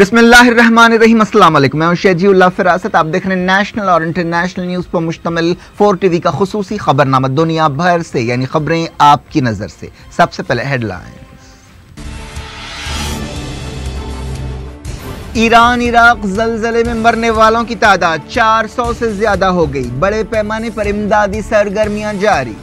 बिस्मिल्लाहिर्रहमानिर्रहीम। अस्सलाम वालेकुम। मैं हूं शेजीउल्लाह फिरासत। आप देख रहे हैं नेशनल और इंटरनेशनल न्यूज़ पर मुश्तमिल 4 टीवी का खुसूसी खबरनामा दुनिया भर से, यानी खबरें आपकी नजर से। सबसे पहले हेडलाइन। ईरान इराक जलजले में मरने वालों की तादाद 400 से ज्यादा हो गई। बड़े पैमाने पर इमदादी सरगर्मियां जारी।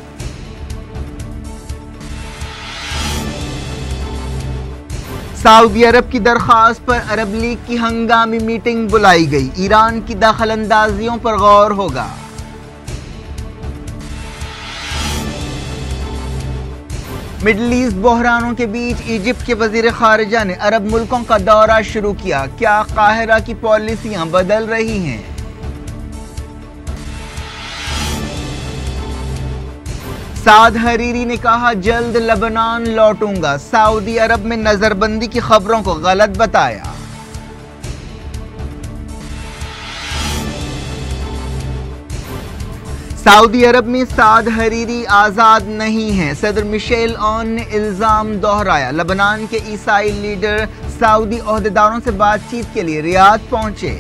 सऊदी अरब की दरख्वास्त पर अरब लीग की हंगामी मीटिंग बुलाई गई। ईरान की दखलंदाजियों पर गौर होगा। मिडल ईस्ट बहरानों के बीच इजिप्ट के वजीर खारिजा ने अरब मुल्कों का दौरा शुरू किया। क्या काहिरा की पॉलिसियां बदल रही हैं? साद हरीरी ने कहा जल्द लेबनान लौटूंगा। सऊदी अरब में नजरबंदी की खबरों को गलत बताया। सऊदी अरब में साद हरीरी आजाद नहीं है। सदर मिशेल ऑन ने इल्जाम दोहराया। लेबनान के ईसाई लीडर सऊदी ओहदेदारों से बातचीत के लिए रियाद पहुंचे।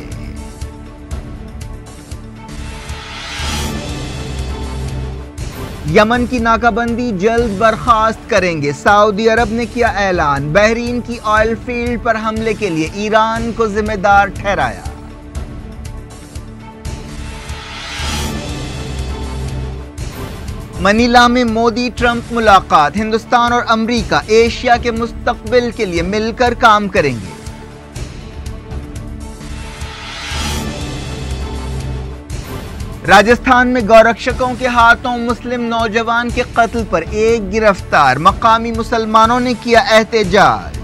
यमन की नाकाबंदी जल्द बर्खास्त करेंगे। सऊदी अरब ने किया ऐलान। बहरीन की ऑयल फील्ड पर हमले के लिए ईरान को जिम्मेदार ठहराया। मनीला में मोदी ट्रंप मुलाकात। हिंदुस्तान और अमेरिका एशिया के मुस्तकबिल के लिए मिलकर काम करेंगे। राजस्थान में गौरक्षकों के हाथों मुस्लिम नौजवान के कत्ल पर एक गिरफ्तार। मकामी मुसलमानों ने किया एहतजाज।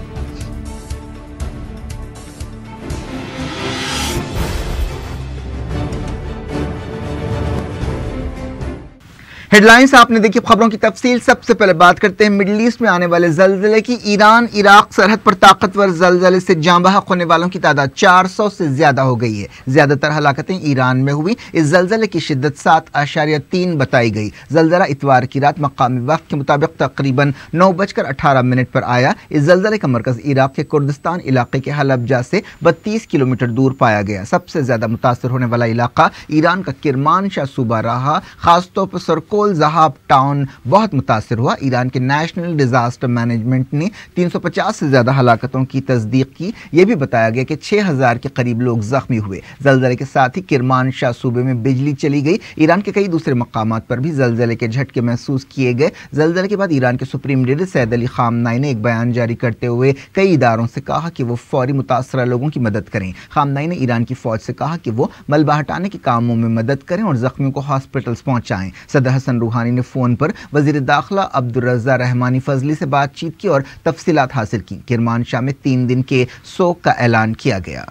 हेडलाइंस आपने देखी। खबरों की तफसील। सबसे पहले बात करते हैं मिडिल ईस्ट में आने वाले जलजले की। ईरान इराक सरहद पर ताकतवर जलजले से जाँ बहक होने वालों की तादाद 400 से ज्यादा हो गई है। ज्यादातर हलाकतें ईरान में हुई। इस जलजले की शिद्दत 7.3 बताई गई। जलजला इतवार की रात मकामी वक्त के मुताबिक तकरीबन 9:18 पर आया। इस जलजले का मरकज इराक के कुर्दिस्तान इलाके के हलबजा से 32 किलोमीटर दूर पाया गया। सबसे ज्यादा मुतासर होने वाला इलाका ईरान का किरमानशाह सूबा रहा। खासतौर पर सरकोल जहाब टाउन बहुत मुतासिर हुआ। ईरान के नेशनल डिजास्टर मैनेजमेंट ने 350 से ज्यादा हलाकतों की तस्दीक की। यह भी बताया गया कि 6000 के करीब लोग जख्मी हुए। जलजले के साथ ही किरमानशाह सूबे में बिजली चली गई। ईरान के कई दूसरे मकामात पर भी जलजले के झटके महसूस किए गए। जलजले के बाद ईरान के सुप्रीम लीडर सैयद अली खामनाई ने एक बयान जारी करते हुए कई इदारों से कहा कि वो फौरी मुतासरा लोगों की मदद करें। खामनाई ने ईरान की फौज से कहा कि वो मलबा हटाने के कामों में मदद करें और जख्मियों को हॉस्पिटल्स पहुंचाएं। सदर हसन रूहानी ने फोन पर वजीर दाखिला अब्दुर्रज़्ज़ाक रहमानी फजली से बातचीत की और तफसीलात हासिल की। किरमानशाह में 3 दिन के शोक का ऐलान किया गया।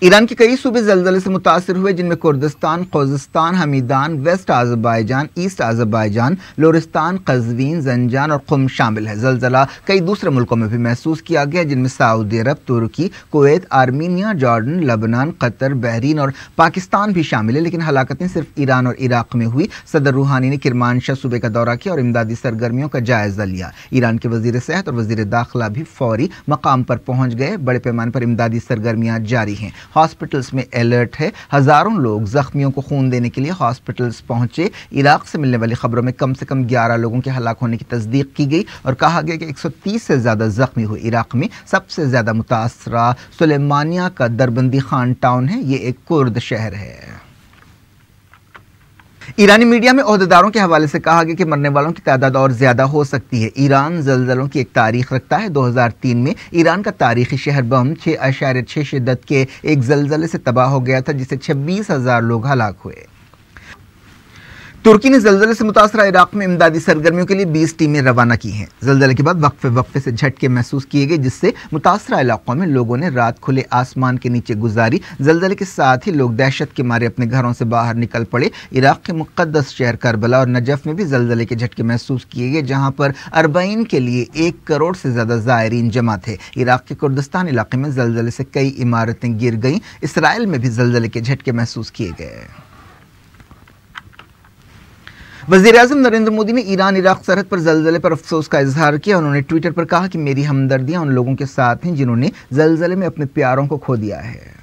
ईरान के कई सूबे जलजले से मुतासिर हुए, जिनमें Kurdistan, Khuzestan, Hamadan, West Azerbaijan, East Azerbaijan, Lorestan, Qazvin, Zanjan और खुम शामिल है। जलजला कई दूसरे मुल्कों में भी महसूस किया गया, जिनमें Saudi Arab, Turkey, Kuwait, Armenia, Jordan, Lebanon, Qatar, Bahrain और पाकिस्तान भी शामिल है। लेकिन हलाकतें सिर्फ ईरान और इराक में हुई। सदर रूहानी ने किरमानशाह सूबे का दौरा किया और इमदादी सरगर्मियों का जायजा लिया। ईरान के वजीर सेहत और वजीर दाखिला भी फौरी मकाम पर पहुंच गए। बड़े पैमाने पर इमदादी सरगर्मियां जारी हैं। हॉस्पिटल्स में अलर्ट है। हजारों लोग जख्मियों को खून देने के लिए हॉस्पिटल्स पहुंचे। इराक से मिलने वाली खबरों में कम से कम 11 लोगों के हलाक होने की तस्दीक की गई और कहा गया कि 130 से ज्यादा जख्मी हुए। इराक में सबसे ज्यादा मुतासरा सुलेमानिया का दरबंदी खान टाउन है। ये एक कुर्द शहर है। ईरानी मीडिया में ओहदेदारों के हवाले से कहा गया कि मरने वालों की तादाद और ज्यादा हो सकती है। ईरान जलजलों की एक तारीख रखता है। 2003 में ईरान का तारीखी शहर बम 6.6 शिद्दत के एक जलजले से तबाह हो गया था, जिससे 26,000 लोग हलाक हुए। तुर्की ने जलजले से मुतासरा इराक में इमदादी सरगर्मियों के लिए 20 टीमें रवाना की हैं। जलजले के बाद वक्फे से झटके महसूस किए गए, जिससे मुतासरा इलाकों में लोगों ने रात खुले आसमान के नीचे गुजारी। जलजले के साथ ही लोग दहशत के मारे अपने घरों से बाहर निकल पड़े। इराक के मुक़द्दस शहर करबला और नजफ में भी जलजले के झटके महसूस किए गए, जहाँ पर अरबईन के लिए 1 करोड़ से ज़्यादा ज़ायरीन जमा थे। इराक के कुर्दिस्तान इलाके में जलजले से कई इमारतें गिर गईं। इसराइल में भी जलजले के झटके महसूस किए गए। वज़ीर-ए-आज़म नरेंद्र मोदी ने ईरान इराक सरहद पर ज़लज़ले पर अफसोस का इजहार किया। उन्होंने ट्विटर पर कहा कि मेरी हमदर्दियां उन लोगों के साथ हैं जिन्होंने ज़लज़ले में अपने प्यारों को खो दिया है।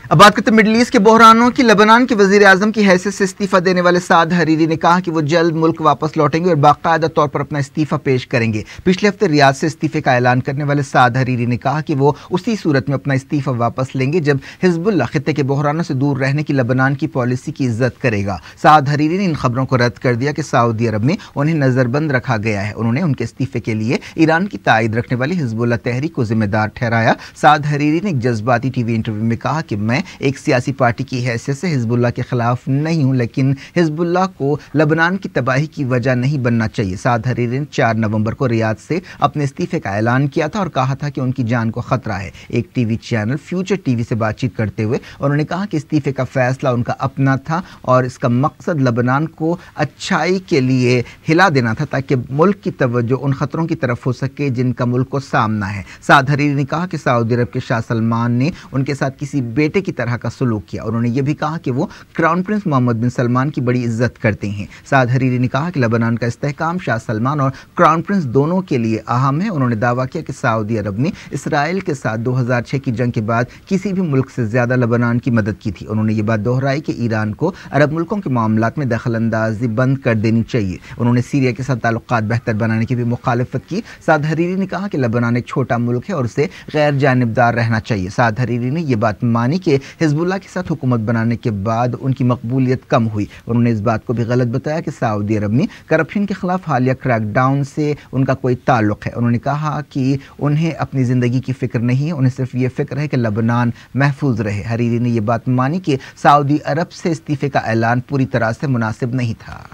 अब बात करते हैं मिडल ईस्ट के बहरानों की। लेबनान के वजीर आजम की हैसियत से इस्तीफा देने वाले साद हरीरी ने कहा कि वो जल्द मुल्क वापस लौटेंगे और बाकायदा तौर पर अपना इस्तीफा पेश करेंगे। पिछले हफ्ते रियाद से इस्तीफे का ऐलान करने वाले साद हरीरी ने कहा कि वो उसी सूरत में अपना इस्तीफा वापस लेंगे जब हिजबुल्लाह खित्ते के बहरानों से दूर रहने की लेबनान की पॉलिसी की इज्जत करेगा। साद हरीरी ने इन खबरों को रद्द कर दिया कि सऊदी अरब में उन्हें नजरबंद रखा गया है। उन्होंने उनके इस्तीफे के लिए ईरान की तायद रखने वाली हिजबुल्लाह तहरीक को जिम्मेदार ठहराया। साद हरीरी ने एक जज्बाती टीवी इंटरव्यू में कहा कि मैं एक सियासी पार्टी की हैसियत से हिजबुल्लाह के खिलाफ नहीं हूं, लेकिन हिजबुल्लाह को लेबनान की तबाही की वजह नहीं बनना चाहिए। साद हरीरी ने 4 नवंबर को रियाद से अपने इस्तीफे का ऐलान किया था और कहा था कि उनकी जान को खतरा है। एक टीवी चैनल फ्यूचर टीवी से बातचीत करते हुए उन्होंने कहा कि इस्तीफे का फैसला उनका अपना था और इसका मकसद लेबनान को अच्छाई के लिए हिला देना था ताकि मुल्क की तवज्जो उन खतरों की तरफ हो सके जिनका मुल्क को सामना है। साद हरीरी ने कहा कि सऊदी अरब के शाह सलमान ने उनके साथ किसी बेटे की तरह का सलूक किया। उन्होंने यह भी कहा कि वो क्राउन प्रिंस मोहम्मद बिन सलमान की बड़ी इज्जत करते हैं। साद हरीरी ने कहा कि लेबनान का इस्तेहकाम शाह सलमान और क्राउन प्रिंस दोनों के लिए अहम है। उन्होंने दावा किया कि सऊदी अरब ने इसराइल के साथ 2006 की जंग के बाद किसी भी मुल्क से ज्यादा लेबनान की मदद की थी। उन्होंने ये बात दोहराई कि ईरान को अरब मुल्कों के मामलात में दखलंदाजी बंद कर देनी चाहिए। उन्होंने सीरिया के साथ ताल्लुकात बेहतर बनाने की भी मुखालिफत की। साद हरीरी ने कहा कि लेबनान एक छोटा मुल्क है और उसे गैर जानिबदार रहना चाहिए। साद हरीरी ने यह बात मानी कि हिजबुल्लाह के साथ हुकूमत बनाने के बाद उनकी मकबूलियत कम हुई। उन्होंने इस बात को भी गलत बताया कि सऊदी अरब में करप्शन के खिलाफ हालिया क्रैकडाउन से उनका कोई ताल्लुक है। उन्होंने कहा कि उन्हें अपनी ज़िंदगी की फ़िक्र नहीं है, उन्हें सिर्फ ये फ़िक्र है कि लेबनान महफूज रहे। हरीरी ने यह बात मानी कि सऊदी अरब से इस्तीफे का ऐलान पूरी तरह से मुनासिब नहीं था।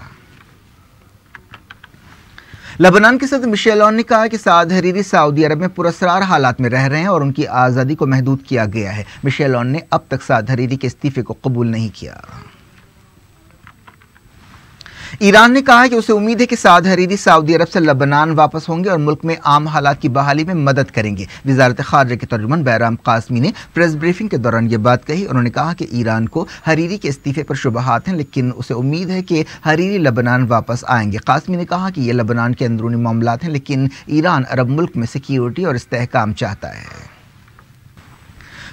लेबनान के सदर मिशेल ऑन ने कहा कि साद हरीरी सऊदी अरब में पुरस्कार हालात में रह रहे हैं और उनकी आज़ादी को महदूद किया गया है। मिशेल ऑन ने अब तक साद हरीरी के इस्तीफे को कबूल नहीं किया। ईरान ने कहा है कि उसे उम्मीद है कि साद हरीरी सऊदी अरब से लेबनान वापस होंगे और मुल्क में आम हालात की बहाली में मदद करेंगे। वज़ारत ख़ारिजा के तर्जुमान बैराम कासमी ने प्रेस ब्रीफिंग के दौरान ये बात कही। उन्होंने कहा कि ईरान को हरीरी के इस्तीफे पर शुबहात हैं, लेकिन उसे उम्मीद है कि हरीरी लेबनान वापस आएंगे। कासमी ने कहा कि ये लेबनान के अंदरूनी मामलात हैं, लेकिन ईरान अरब मुल्क में सिक्योरिटी और इस्तेहकाम चाहता है।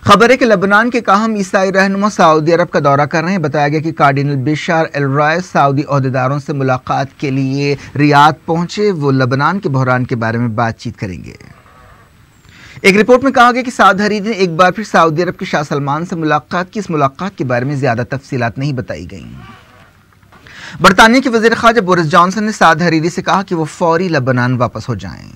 खबर है कि लेबनान के काहम ईसाई रहनुमा सऊदी अरब का दौरा कर रहे हैं। बताया गया कि कार्डिनल बिशार एल राय सऊदी ओहदेदारों से मुलाकात के लिए रियाद पहुंचे। वो लेबनान के बहरान के बारे में बातचीत करेंगे। एक रिपोर्ट में कहा गया कि साद हरीरी ने एक बार फिर सऊदी अरब के शाह सलमान से मुलाकात की। इस मुलाकात के बारे में ज्यादा तफसीलात नहीं बताई गई। बरतानिया के वजीर ख़ारजा बोरिस जॉनसन ने साद हरीरी से कहा कि वो फौरी लेबनान वापस हो जाएं।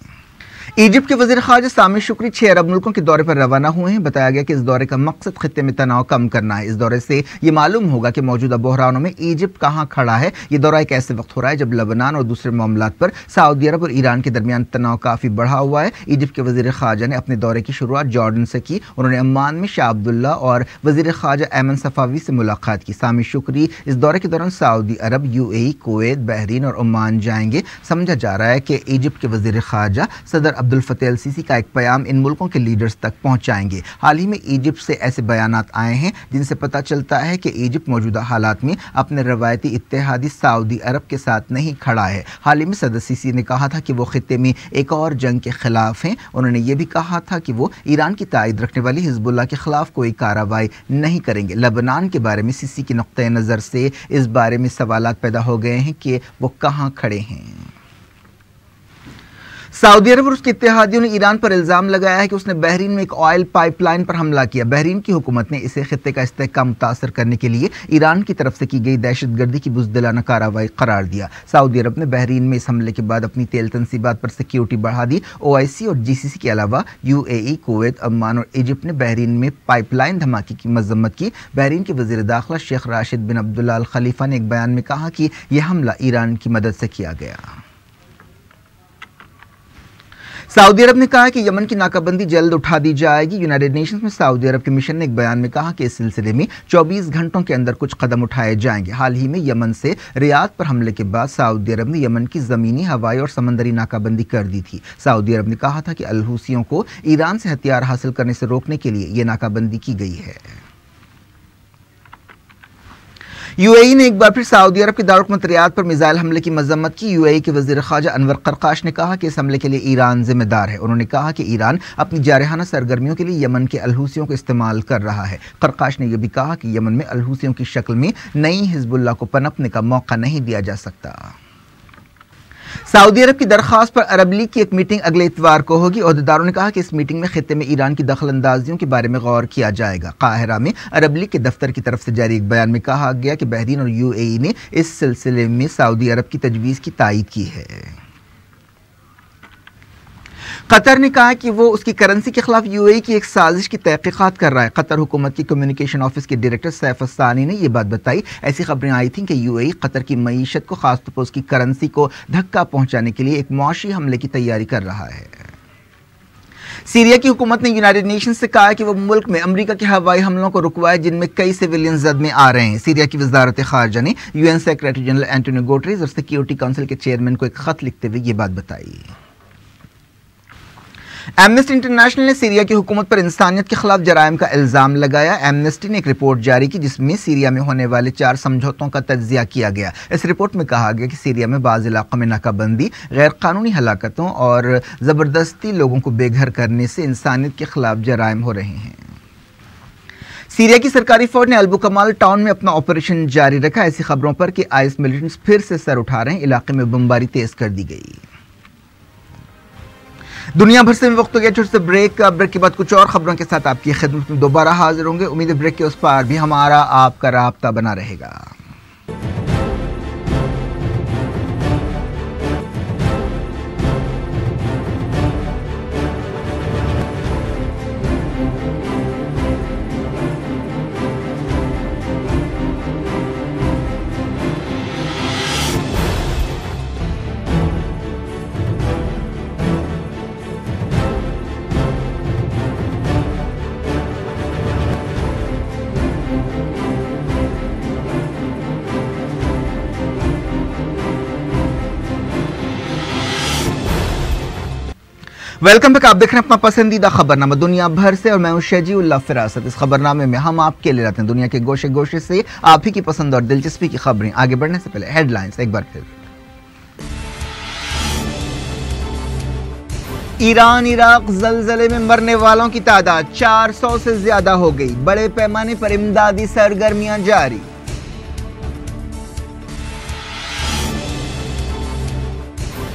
इजिप्ट के वज़ीर ख़ारजा सामी शुक्री 6 अरब मुल्कों के दौरे पर रवाना हुए हैं। बताया गया कि इस दौरे का मकसद खित्ते में तनाव कम करना है। इस दौरे से ये मालूम होगा कि मौजूदा बहरानों में इजिप्ट कहाँ खड़ा है। ये दौरा एक ऐसे वक्त हो रहा है जब लेबनान और दूसरे मामलात पर सऊदी अरब और ईरान के दरमियान तनाव काफ़ी बढ़ा हुआ है। इजिप्ट के वज़ीर ख़ारजा ने अपने दौरे की शुरुआत जॉर्डन से की। उन्होंने अम्मान में शाह अब्दुल्ला और वज़ीर ख़ारजा ऐमन सफ़ावी से मुलाकात की। सामी शुक्री इस दौरे के दौरान सऊदी अरब, यूएई, कुवैत, बहरीन और ओमान जाएंगे। समझा जा रहा है कि इजिप्ट के वज़ीर ख़ारजा सदर अब्दुल फ़त्ताह अल सीसी का एक पैगाम इन मुल्कों के लीडर्स तक पहुंचाएंगे। हाल ही में इजिप्ट से ऐसे बयानात आए हैं जिनसे पता चलता है कि इजिप्ट मौजूदा हालात में अपने रवायती इत्तेहादी सऊदी अरब के साथ नहीं खड़ा है। हाल ही में सदर सीसी ने कहा था कि वो खित्ते में एक और जंग के खिलाफ हैं। उन्होंने ये भी कहा था कि वो ईरान की तायद रखने वाली हिजबुल्लाह के खिलाफ कोई कार्रवाई नहीं करेंगे। लेबनान के बारे में सीसी की नुक्ते नज़र से इस बारे में सवालात पैदा हो गए हैं कि वो कहाँ खड़े हैं। सऊदी अरब और उसके इत्तेहादियों ने ईरान पर इल्ज़ाम लगाया है कि उसने बहरीन में एक ऑयल पाइपलाइन पर हमला किया। बहरीन की हुकूमत ने इसे खित्ते का इस्तेहकाम मुतासर करने के लिए ईरान की तरफ से की गई दहशतगर्दी की बुज़दिलाना कार्रवाई करार दिया। सऊदी अरब ने बहरीन में इस हमले के बाद अपनी तेल तनसीबात पर सिक्योरिटी बढ़ा दी। OIC और GCC के अलावा UAE, कुवैत, अम्मान और इजिप्ट ने बहरीन में पाइपलाइन धमाके की मजम्मत की। बहरीन के वज़ीर दाखिला शेख राशिद बिन अब्दुल्ला अल खलीफा ने एक बयान में कहा कि यह हमला ईरान की मदद से किया गया। सऊदी अरब ने कहा कि यमन की नाकाबंदी जल्द उठा दी जाएगी। यूनाइटेड नेशंस में सऊदी अरब के मिशन ने एक बयान में कहा कि इस सिलसिले में 24 घंटों के अंदर कुछ कदम उठाए जाएंगे। हाल ही में यमन से रियाद पर हमले के बाद सऊदी अरब ने यमन की ज़मीनी, हवाई और समंदरी नाकाबंदी कर दी थी। सऊदी अरब ने कहा था कि अल हूसियों को ईरान से हथियार हासिल करने से रोकने के लिए यह नाकाबंदी की गई है। यूएई ने एक बार फिर सऊदी अरब के दारुल रियाद पर मिसाइल हमले की मजम्मत की। यूएई के वजीर ख़ारजा अनवर कर्काश ने कहा कि इस हमले के लिए ईरान जिम्मेदार है। उन्होंने कहा कि ईरान अपनी जारहाना सरगर्मियों के लिए यमन के अलहूसियों को इस्तेमाल कर रहा है। कर्काश ने यह भी कहा कि यमन में अलहूसियों की शक्ल में नई हिजबुल्लाह को पनपने का मौका नहीं दिया जा सकता। सऊदी अरब की दरख्वास्त पर अरब लीग की एक मीटिंग अगले इतवार को होगी। ओहदेदारों ने कहा कि इस मीटिंग में खित्ते में ईरान की दखल अंदाजियों के बारे में गौर किया जाएगा। काहिरा में अरब लीग के दफ्तर की तरफ से जारी एक बयान में कहा गया कि बहरीन और यूएई ने इस सिलसिले में सऊदी अरब की तजवीज़ की तायीद की है। कतर ने कहा कि वो उसकी करेंसी के खिलाफ यूएई की एक साजिश की तहकीकात कर रहा है। कतर हुकूमत की कम्युनिकेशन ऑफिस के डायरेक्टर सैफ अस्सानी ने यह बात बताई। ऐसी खबरें आई थीं कि यूएई कतर की मईशत को, खासतौर पर उसकी करेंसी को धक्का पहुंचाने के लिए एक मुआशी हमले की तैयारी कर रहा है। सीरिया की हुकूमत ने यूनाइटेड नेशन से कहा कि वो मुल्क में अमेरिका के हवाई हमलों को रुकवाए जिनमें कई सिविलियन जद में आ रहे हैं। सीरिया की वजारत खारजा ने UN secretary general Antonio Guterres और सिक्योरिटी काउंसिल के चेयरमैन को एक खत लिखते हुए ये बात बताई। एमनेस्टी इंटरनेशनल ने सीरिया की हुकूमत पर इंसानियत के खिलाफ जराइम का इल्ज़ाम लगाया। एमनेस्टी ने एक रिपोर्ट जारी की जिसमें सीरिया में होने वाले 4 समझौतों का तज्जिया किया गया। इस रिपोर्ट में कहा गया कि सीरिया में बाज़ इलाकों में नाकाबंदी, गैर कानूनी हलाकतों और ज़बरदस्ती लोगों को बेघर करने से इंसानियत के खिलाफ जराइम हो रहे हैं। सीरिया की सरकारी फौज ने अल-बुकमाल टाउन में अपना ऑपरेशन जारी रखा। ऐसी खबरों पर कि आईएस मिलिटेंट्स फिर से सर उठा रहे हैं, इलाके में बमबारी तेज कर दी गई। दुनिया भर से वक्त हो गया छोटे से ब्रेक के बाद कुछ और खबरों के साथ आपकी खिदमत में दोबारा हाजिर होंगे। उम्मीद है ब्रेक के उस पार भी हमारा आपका राब्ता बना रहेगा। Welcome back. आप देख रहे हैं अपना पसंदीदा खबरनामा दुनिया भर से और मैं हूं शजीउल्लाह फिरासत। इस खबरनामे में हम आपके लिए लाते हैं दुनिया के गोशे गोशे से आप ही की पसंद और दिलचस्पी की खबरें। आगे बढ़ने से पहले हेडलाइंस एक बार फिर। ईरान इराक जलजले में मरने वालों की तादाद 400 से ज्यादा हो गई। बड़े पैमाने पर इमदादी सरगर्मियां जारी।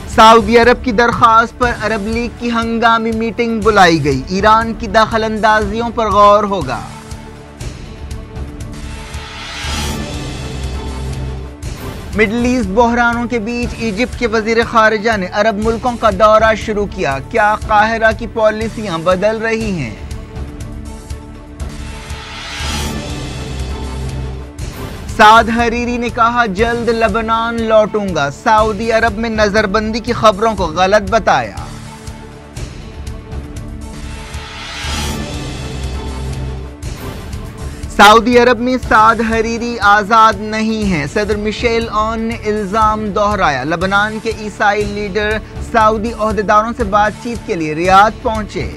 सऊदी अरब की दरख्वास्त पर अरब लीग की हंगामी मीटिंग बुलाई गई। ईरान की दखल अंदाजियों पर गौर होगा। मिडल ईस्ट बहरानों के बीच इजिप्ट के वजीर खारिजा ने अरब मुल्कों का दौरा शुरू किया। क्या काहिरा की पॉलिसियां बदल रही हैं? साद हरीरी ने कहा जल्द लेबनान लौटूंगा। सऊदी अरब में नजरबंदी की खबरों को गलत बताया। सऊदी अरब में साद हरीरी आजाद नहीं है। सदर मिशेल ऑन ने इल्जाम दोहराया। लेबनान के ईसाई लीडर सऊदी ओहदेदारों से बातचीत के लिए रियाद पहुंचे।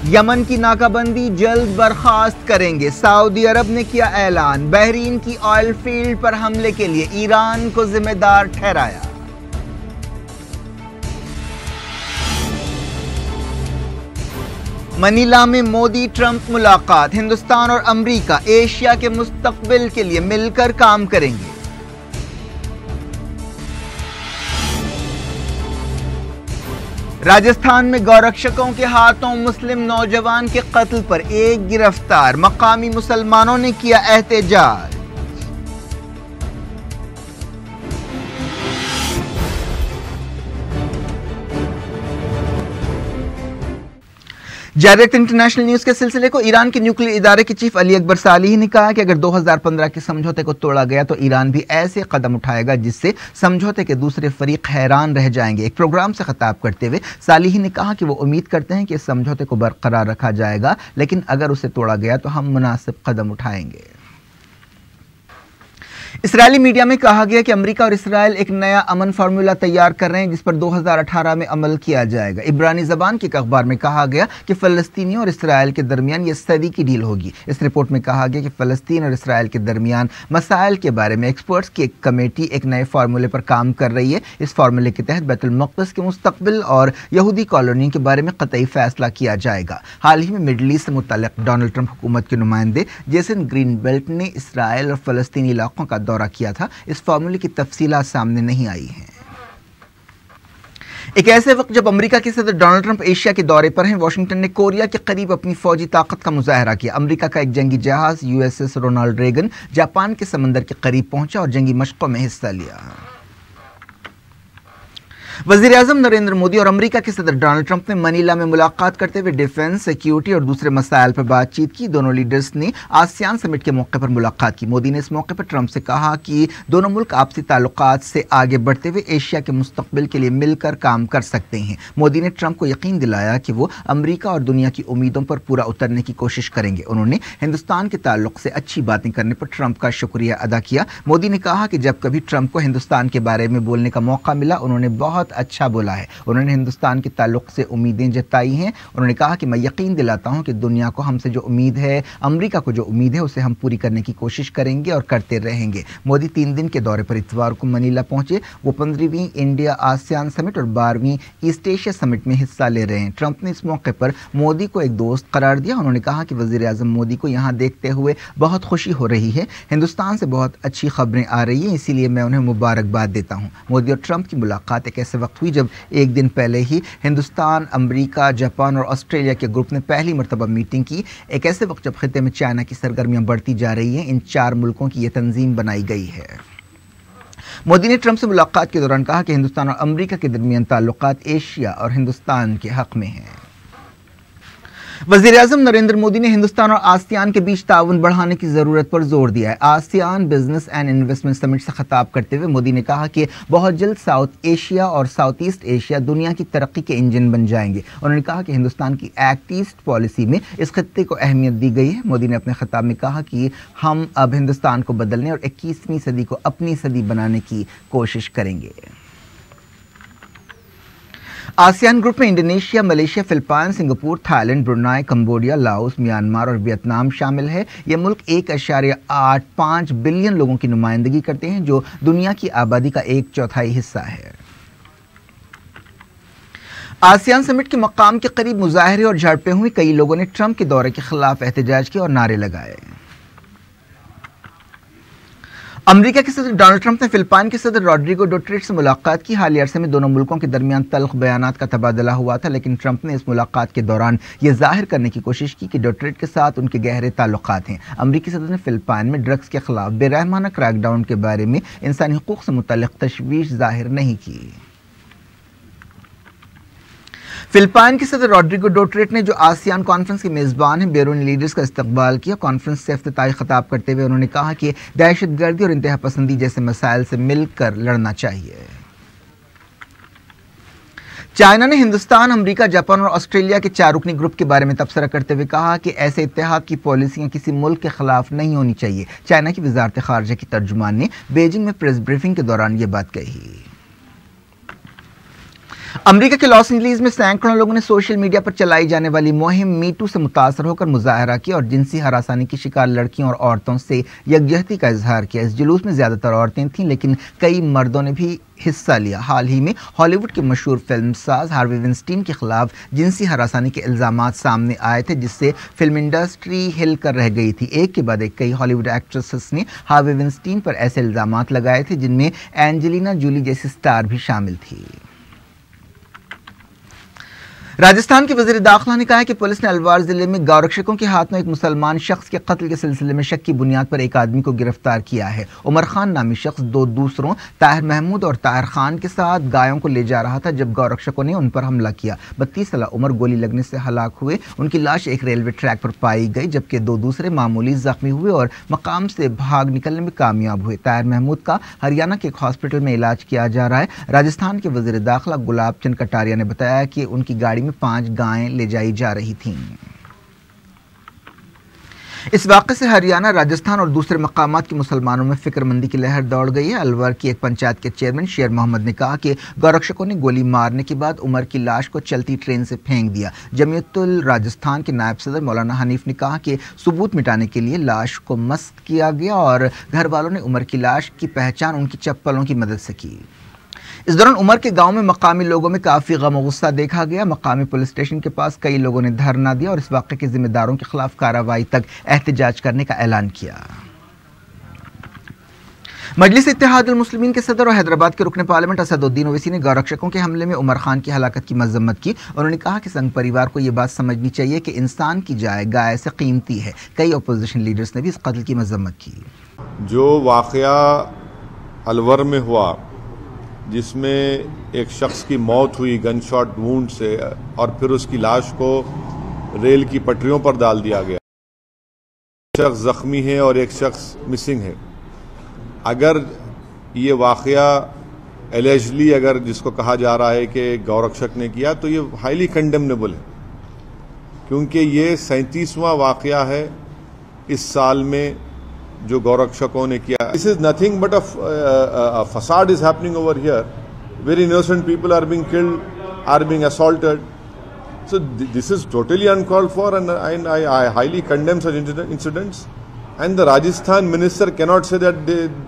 यमन की नाकाबंदी जल्द बर्खास्त करेंगे। सऊदी अरब ने किया ऐलान। बहरीन की ऑयल फील्ड पर हमले के लिए ईरान को जिम्मेदार ठहराया। मनीला में मोदी ट्रंप मुलाकात। हिंदुस्तान और अमेरिका एशिया के मुस्तकबिल के लिए मिलकर काम करेंगे। राजस्थान में गौरक्षकों के हाथों मुस्लिम नौजवान के कत्ल पर एक गिरफ्तार। मकामी मुसलमानों ने किया एहतजाज। डायरेक्ट इंटरनेशनल न्यूज के सिलसिले को ईरान के न्यूक्लियर इदारे के चीफ अली अकबर सालिही ने कहा कि अगर 2015 के समझौते को तोड़ा गया तो ईरान भी ऐसे कदम उठाएगा जिससे समझौते के दूसरे फरीक हैरान रह जाएंगे। एक प्रोग्राम से खिताब करते हुए सालिही ने कहा कि वो उम्मीद करते हैं कि इस समझौते को बरकरार रखा जाएगा, लेकिन अगर उसे तोड़ा गया तो हम मुनासिब कदम उठाएंगे। इसराइली मीडिया में कहा गया कि अमेरिका और इसराइल एक नया अमन फार्मूला तैयार कर रहे हैं जिस पर 2018 में अमल किया जाएगा। इब्रानी जबान के एक अखबार में कहा गया कि फ़लस्तीनियों और इसराइल के दरमियान यह सदी की डील होगी। इस रिपोर्ट में कहा गया कि फ़लस्तीन और इसराइल के दरमियान मसाइल के बारे में एक्सपर्ट्स की एक कमेटी एक नए फार्मूले पर काम कर रही है। इस फार्मूले के तहत बैतुल मक़दस के मुस्तक़बिल और यहूदी कॉलोनी के बारे में क़तई फैसला किया जाएगा। हाल ही में मिडल ईस्ट से मुतल्लिक़ डोनाल्ड ट्रंप हुकूमत के नुमाइंदे जेसन ग्रीनबेल्ट ने इसराइल और फ़लस्तीनी इलाकों का दौरा किया था। इस फार्मूले की तफसीलात सामने नहीं आई हैं। एक ऐसे वक्त जब अमेरिका के सदर डोनाल्ड ट्रंप एशिया के दौरे पर हैं, वाशिंगटन ने कोरिया के करीब अपनी फौजी ताकत का मुजाहरा किया। अमेरिका का एक जंगी जहाज USS रोनाल्ड रेगन जापान के समंदर के करीब पहुंचा और जंगी मशकों में हिस्सा लिया। वज़ीर आज़म नरेंद्र मोदी और अमेरिका के सदर डोनाल्ड ट्रंप ने मनीला में मुलाकात करते हुए डिफेंस, सिक्योरिटी और दूसरे मसाइल पर बातचीत की। दोनों लीडर्स ने आसियान समिट के मौके पर मुलाकात की। मोदी ने इस मौके पर ट्रंप से कहा कि दोनों मुल्क आपसी ताल्लुकात से आगे बढ़ते हुए एशिया के मुस्तकबिल के लिए मिलकर काम कर सकते हैं। मोदी ने ट्रंप को यकीन दिलाया कि वो अमेरिका और दुनिया की उम्मीदों पर पूरा उतरने की कोशिश करेंगे। उन्होंने हिंदुस्तान के ताल्लुक से अच्छी बातें करने पर ट्रंप का शुक्रिया अदा किया। मोदी ने कहा कि जब कभी ट्रंप को हिंदुस्तान के बारे में बोलने का मौका मिला उन्होंने बहुत अच्छा बोला है। उन्होंने हिंदुस्तान के ताल्लुक से उम्मीदें जताई हैं। उन्होंने कहा कि मैं यकीन दिलाता हूं कि दुनिया को हमसे जो उम्मीद है, अमेरिका को जो उम्मीद है, उसे हम पूरी करने की कोशिश करेंगे और करते रहेंगे। मोदी 3 दिन के दौरे पर इतवार को मनीला पहुंचे। वो 15वीं इंडिया आसियान समिट और 12वीं ईस्ट एशिया समिट में हिस्सा ले रहे हैं। ट्रंप ने इस मौके पर मोदी को एक दोस्त करार दिया। उन्होंने कहा कि वज़ीर आज़म मोदी को यहाँ देखते हुए बहुत खुशी हो रही है। हिंदुस्तान से बहुत अच्छी खबरें आ रही हैं, इसीलिए मैं उन्हें मुबारकबाद देता हूँ। मोदी और ट्रंप की मुलाकात एक ऐसे वक्त हुई जब एक दिन पहले ही हिंदुस्तान, अमेरिका, जापान और ऑस्ट्रेलिया के ग्रुप ने पहली मरतबा मीटिंग की। एक ऐसे वक्त जब खिते में चाइना की सरगर्मियां बढ़ती जा रही हैं, इन 4 मुल्कों की यह तंजीम बनाई गई है। मोदी ने ट्रंप से मुलाकात के दौरान कहा कि हिंदुस्तान और अमेरिका के दरमियान ताल्लुकात एशिया और हिंदुस्तान के हक में हैं। वज़ीर आज़म नरेंद्र मोदी ने हिंदुस्तान और आसियान के बीच ताउन बढ़ाने की ज़रूरत पर जोर दिया है। ASEAN business and investment summit से खिताब करते हुए मोदी ने कहा कि बहुत जल्द साउथ एशिया और साउथ ईस्ट एशिया दुनिया की तरक्की के इंजन बन जाएंगे। उन्होंने कहा कि हिंदुस्तान की एक्ट ईस्ट पॉलिसी में इस खत्ते को अहमियत दी गई है। मोदी ने अपने खिताब में कहा कि हम अब हिंदुस्तान को बदलने और 21वीं सदी को अपनी सदी बनाने की कोशिश करेंगे। आसियान ग्रुप में Indonesia, Malaysia, Philippine, Singapore, Thailand, Brunei, Cambodia, Laos, Myanmar और वियतनाम शामिल है। ये मुल्क 1.85 बिलियन लोगों की नुमाइंदगी करते हैं, जो दुनिया की आबादी का 1/4 हिस्सा है। आसियान समिट के मकाम के करीब मुजाहरे और झड़पें हुई। कई लोगों ने ट्रंप के दौरे के खिलाफ एहतजाज किया और नारे लगाए। अमेरिका के सदर डोनाल्ड ट्रंप ने फिलिपाइन के सदर रोड्रिगो डोटरेट से मुलाकात की। हालिया अरसे में दोनों मुल्कों के दरमियान तल्ख बयानात का तबादला हुआ था, लेकिन ट्रंप ने इस मुलाकात के दौरान यह जाहिर करने की कोशिश की कि डोटरेट के साथ उनके गहरे ताल्लुकात हैं। अमेरिकी सदर ने फिलिपाइन में ड्रग्स के खिलाफ बेरहमाना क्रैकडाउन के बारे में इंसानी हुकूक से मुतल्लिक तशवीश जाहिर नहीं की। फिलिपाइन के सदर रोड्रिगो डोटरेट ने, जो आसियान कॉन्फ्रेंस के मेज़बान हैं, बैरूनी लीडर्स का इस्तकबाल किया। कॉन्फ्रेंस से इफ्तिताही खिताब करते हुए उन्होंने कहा कि दहशतगर्दी और इंतहा पसंदी जैसे मसाइल से मिलकर लड़ना चाहिए। चाइना ने हिंदुस्तान, अमेरिका, जापान और ऑस्ट्रेलिया के 4 रुकनी ग्रुप के बारे में तबसरा करते हुए कहा कि ऐसे इत्तेहाद की पॉलिसियां किसी मुल्क के खिलाफ नहीं होनी चाहिए। चाइना की वजारत खारजा की तर्जुमान ने बीजिंग में प्रेस ब्रीफिंग के दौरान ये बात कही। अमेरिका के लॉस एंजलिस में सैकड़ों लोगों ने सोशल मीडिया पर चलाई जाने वाली मुहिम मीटू से मुतासर होकर मुजाहरा किया और जिनसी हरासानी की शिकार लड़कियों और औरतों से यकजहती का इजहार किया। इस जुलूस में ज्यादातर औरतें थीं, लेकिन कई मर्दों ने भी हिस्सा लिया। हाल ही में हॉलीवुड के मशहूर फिल्मसाज हार्वे विंस्टीन के खिलाफ जिनसी हरासानी के इल्जामात सामने आए थे, जिससे फिल्म इंडस्ट्री हिल कर रह गई थी। एक के बाद एक कई हॉलीवुड एक्ट्रेसेस ने हार्वे विंस्टीन पर ऐसे इल्जामात लगाए थे जिनमें एंजेलिना जूली जैसी स्टार भी शामिल थी। राजस्थान के वज़ीर दाखिला ने कहा है कि पुलिस ने अलवार जिले में गौरक्षकों के हाथ में एक मुसलमान शख्स के कत्ल के सिलसिले में शक की बुनियाद पर एक आदमी को गिरफ्तार किया है। उमर खान नामी शख्स 2 दूसरों ताहिर महमूद और ताहिर खान के साथ गायों को ले जा रहा था जब गौरक्षकों ने उन पर हमला किया। 32 साल उमर गोली लगने से हलाक हुए। उनकी लाश एक रेलवे ट्रैक पर पाई गई, जबकि 2 दूसरे मामूली जख्मी हुए और मकाम से भाग निकलने में कामयाब हुए। ताहिर महमूद का हरियाणा के एक हॉस्पिटल में इलाज किया जा रहा है। राजस्थान के वज़ीर दाखिला गुलाब चंद कटारिया ने बताया कि उनकी गाड़ी में 5 गायें ले जाई जा रही थीं। इस वाक़े से हरियाणा, राजस्थान और दूसरे मकामात के मुसलमानों में फिक्रमंदी की लहर दौड़ गई है। अलवर की एक पंचायत के चेयरमैन शेर मोहम्मद ने कहा कि गौरक्षकों ने गोली मारने के बाद उमर की लाश को चलती ट्रेन से फेंक दिया। जमीयतुल राजस्थान के नायब सदर मौलाना हनीफ ने कहा कि सबूत मिटाने के लिए लाश को मस्त किया गया और घर वालों ने उमर की लाश की पहचान उनकी चप्पलों की मदद से की। इस दौरान उमर के गांव में मकामी लोगों में काफ़ी गम और गुस्सा देखा गया। मकामी पुलिस स्टेशन के पास कई लोगों ने धरना दिया और इस वाक़े के जिम्मेदारों के खिलाफ कार्रवाई तक एहतजाज करने का ऐलान किया। मजलिस इत्तेहादुल मुस्लिमीन के सदर और हैदराबाद के रुकन पार्लियामेंट असदुद्दीन ओवैसी ने गौरक्षकों के हमले में उमर खान की हलाकत की मजम्मत की। उन्होंने कहा कि संघ परिवार को यह बात समझनी चाहिए कि इंसान की जाए गाय से कीमती है। कई अपोजिशन लीडर्स ने भी इस कत्ल की मजम्मत की। जो वाक़या अलवर में हुआ, जिसमें एक शख्स की मौत हुई गन शॉट वुंड से और फिर उसकी लाश को रेल की पटरियों पर डाल दिया गया, एक शख्स जख्मी है और एक शख्स मिसिंग है। अगर ये वाक़या एलिजली, अगर जिसको कहा जा रहा है कि गौरक्षक ने किया, तो ये हाईली कंडेमनेबल है, क्योंकि ये 37वां वाक़या है इस साल में जो गौरक्षकों ने किया। This is nothing but a facade is happening over here, very innocent people are being killed, are being assaulted. So this is totally uncalled for and I highly condemn such incidents. And the Rajasthan minister cannot say that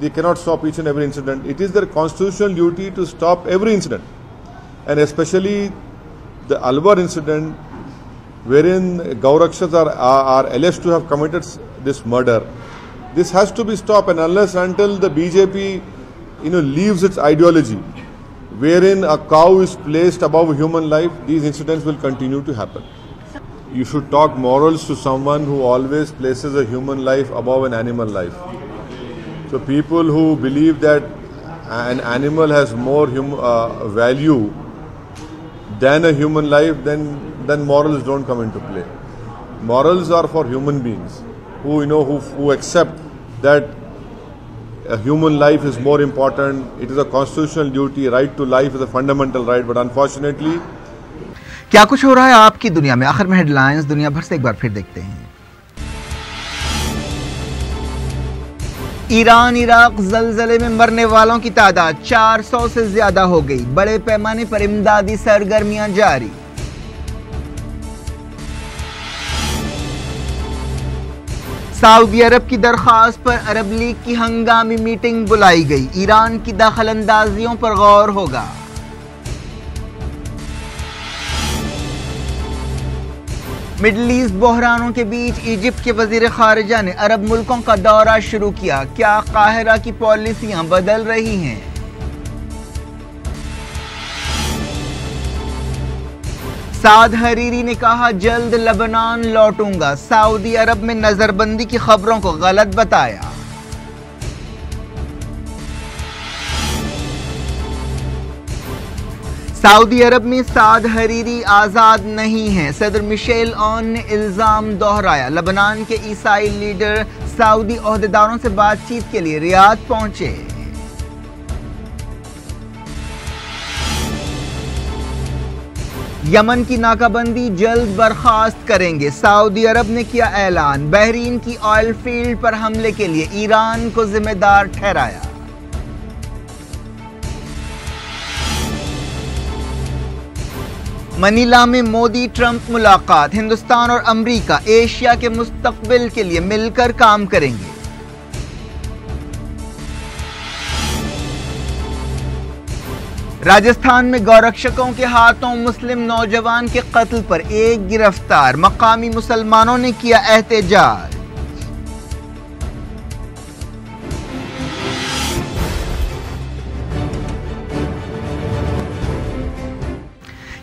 they cannot stop each and every incident. It is their constitutional duty to stop every incident, and especially the Alwar incident, wherein Gaurakshas are alleged to have committed this murder. This has to be stopped, and unless until the BJP, leaves its ideology, wherein a cow is placed above human life, these incidents will continue to happen. You should talk morals to someone who always places a human life above an animal life. So people who believe that an animal has more value than a human life, then morals don't come into play. Morals are for human beings who accept that a human life is more important. It is a constitutional duty. Right to life is a fundamental right, but unfortunately, क्या कुछ हो रहा है आपकी दुनिया में? आखिर में हेडलाइंस दुनिया भर से एक बार फिर देखते हैं। ईरान इराक जलजले में मरने वालों की तादाद 400 से ज्यादा हो गई। बड़े पैमाने पर इमदादी सरगर्मियां जारी। सऊदी अरब की दरख्वास्त पर अरब लीग की हंगामी मीटिंग बुलाई गई। ईरान की दखलंदाजियों पर गौर होगा। मिडल ईस्ट बहरानों के बीच इजिप्ट के वजीर खारिजा ने अरब मुल्कों का दौरा शुरू किया। क्या काहिरा की पॉलिसियां बदल रही हैं? साद हरीरी ने कहा जल्द लेबनान लौटूंगा। सऊदी अरब में नजरबंदी की खबरों को गलत बताया। सऊदी अरब में साद हरीरी आज़ाद नहीं हैं। सदर मिशेल ऑन ने इल्ज़ाम दोहराया। लेबनान के ईसाई लीडर सऊदी ओहदेदारों से बातचीत के लिए रियाद पहुंचे। यमन की नाकाबंदी जल्द बर्खास्त करेंगे। सऊदी अरब ने किया ऐलान। बहरीन की ऑयल फील्ड पर हमले के लिए ईरान को जिम्मेदार ठहराया। मनीला में मोदी ट्रंप मुलाकात। हिंदुस्तान और अमेरिका एशिया के मुस्तकबिल के लिए मिलकर काम करेंगे। राजस्थान में गौरक्षकों के हाथों मुस्लिम नौजवान के कत्ल पर एक गिरफ्तार। मकामी मुसलमानों ने किया एहतजाज।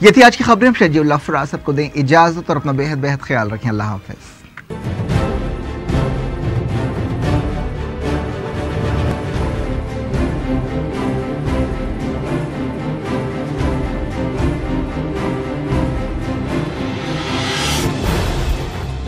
ये थी आज की खबरें। शजीउल्लाह फराज सबको दें इजाजत और अपना बेहद ख्याल रखें। अल्लाह हाफिज।